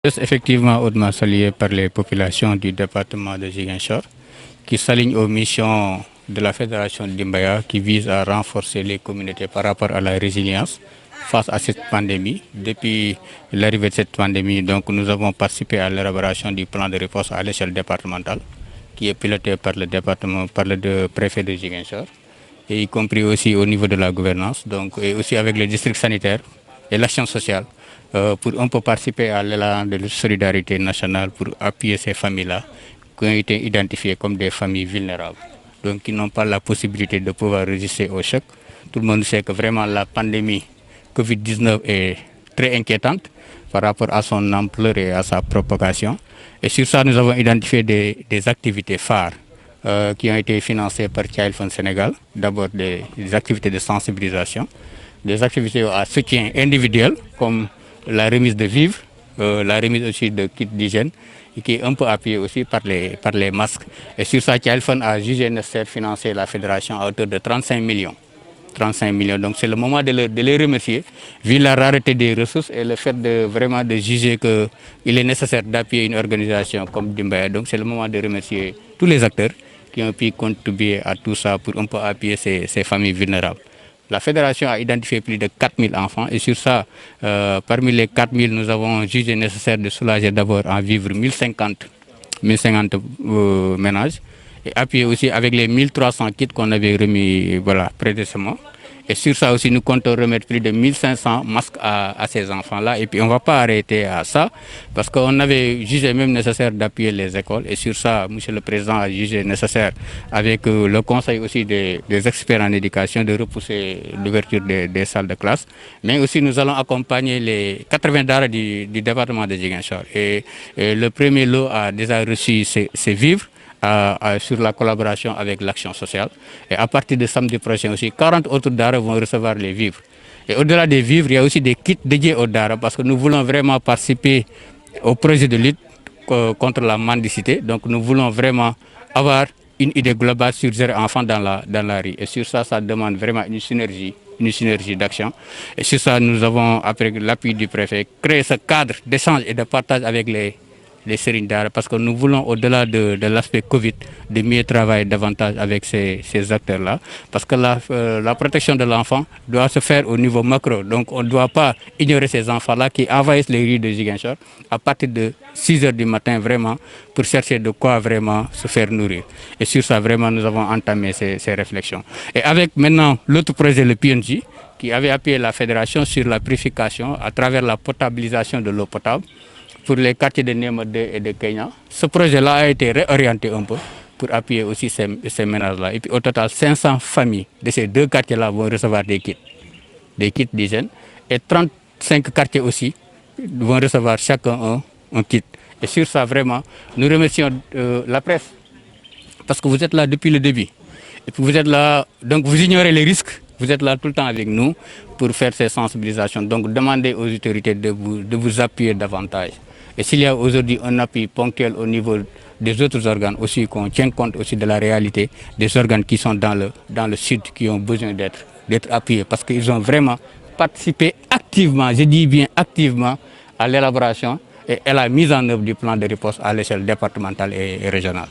espèce effectivement hautement saluée par les populations du département de Ziguinchor, qui s'aligne aux missions de la Fédération d'Imbaya qui vise à renforcer les communautés par rapport à la résilience face à cette pandémie. Depuis l'arrivée de cette pandémie, donc, nous avons participé à l'élaboration du plan de réponse à l'échelle départementale qui est piloté par le département, par le préfet de Ziguinchor, et y compris aussi au niveau de la gouvernance, donc, et aussi avec les districts sanitaires et l'action sociale, pour un peu participer à l'élan de solidarité nationale pour appuyer ces familles-là qui ont été identifiées comme des familles vulnérables, donc qui n'ont pas la possibilité de pouvoir résister au choc. Tout le monde sait que vraiment la pandémie Covid-19 est très inquiétante par rapport à son ampleur et à sa propagation. Et sur ça, nous avons identifié des activités phares qui ont été financées par Child Fund Sénégal. D'abord des activités de sensibilisation, des activités à soutien individuel comme la remise de vivres, la remise aussi de kits d'hygiène, qui est un peu appuyée aussi par les masques. Et sur ça, Child Fund a jugé nécessaire de financer la fédération à hauteur de 35 millions. 35 millions. Donc c'est le moment de les remercier, vu la rareté des ressources et le fait de vraiment de juger qu'il est nécessaire d'appuyer une organisation comme Dimbaya. Donc c'est le moment de remercier tous les acteurs qui ont pu contribuer à tout ça pour un peu appuyer ces familles vulnérables. La fédération a identifié plus de 4000 enfants et sur ça, parmi les 4000, nous avons jugé nécessaire de soulager d'abord en vivre 1050 ménages et appuyer aussi avec les 1300 kits qu'on avait remis précédemment. Et sur ça aussi, nous comptons remettre plus de 1500 masques à ces enfants-là. Et puis on ne va pas arrêter à ça, parce qu'on avait jugé même nécessaire d'appuyer les écoles. Et sur ça, M. le Président a jugé nécessaire, avec le conseil aussi des experts en éducation, de repousser l'ouverture des salles de classe. Mais aussi, nous allons accompagner les 80 daara du département de Ziguinchor. Et le premier lot a déjà reçu ses vivres, sur la collaboration avec l'action sociale. Et à partir de samedi prochain aussi, 40 autres daara vont recevoir les vivres. Et au-delà des vivres, il y a aussi des kits dédiés aux daara parce que nous voulons vraiment participer au projet de lutte contre la mendicité. Donc nous voulons vraiment avoir une idée globale sur 0 enfants dans la rue. Et sur ça, ça demande vraiment une synergie d'action. Et sur ça, nous avons, après l'appui du préfet, créé ce cadre d'échange et de partage avec les Serigne Daara, parce que nous voulons, au-delà de l'aspect Covid, de mieux travailler davantage avec ces acteurs-là, parce que la protection de l'enfant doit se faire au niveau macro. Donc on ne doit pas ignorer ces enfants-là qui envahissent les rues de Ziguinchor à partir de 6 h du matin, vraiment, pour chercher de quoi vraiment se faire nourrir. Et sur ça, vraiment, nous avons entamé ces réflexions. Et avec maintenant l'autre projet, le PNJ, qui avait appuyé la fédération sur la purification à travers la potabilisation de l'eau potable pour les quartiers de Néma 2 et de Kenya. Ce projet-là a été réorienté un peu pour appuyer aussi ces ménages-là. Et puis au total, 500 familles de ces 2 quartiers-là vont recevoir des kits d'hygiène. Et 35 quartiers aussi vont recevoir chacun un kit. Et sur ça, vraiment, nous remercions la presse, parce que vous êtes là depuis le début. Et puis vous êtes là, donc vous ignorez les risques. Vous êtes là tout le temps avec nous pour faire ces sensibilisations. Donc demandez aux autorités de vous appuyer davantage. Et s'il y a aujourd'hui un appui ponctuel au niveau des autres organes aussi, qu'on tient compte aussi de la réalité des organes qui sont dans le sud, qui ont besoin d'être appuyés, parce qu'ils ont vraiment participé activement, je dis bien activement, à l'élaboration et à la mise en œuvre du plan de réponse à l'échelle départementale et régionale.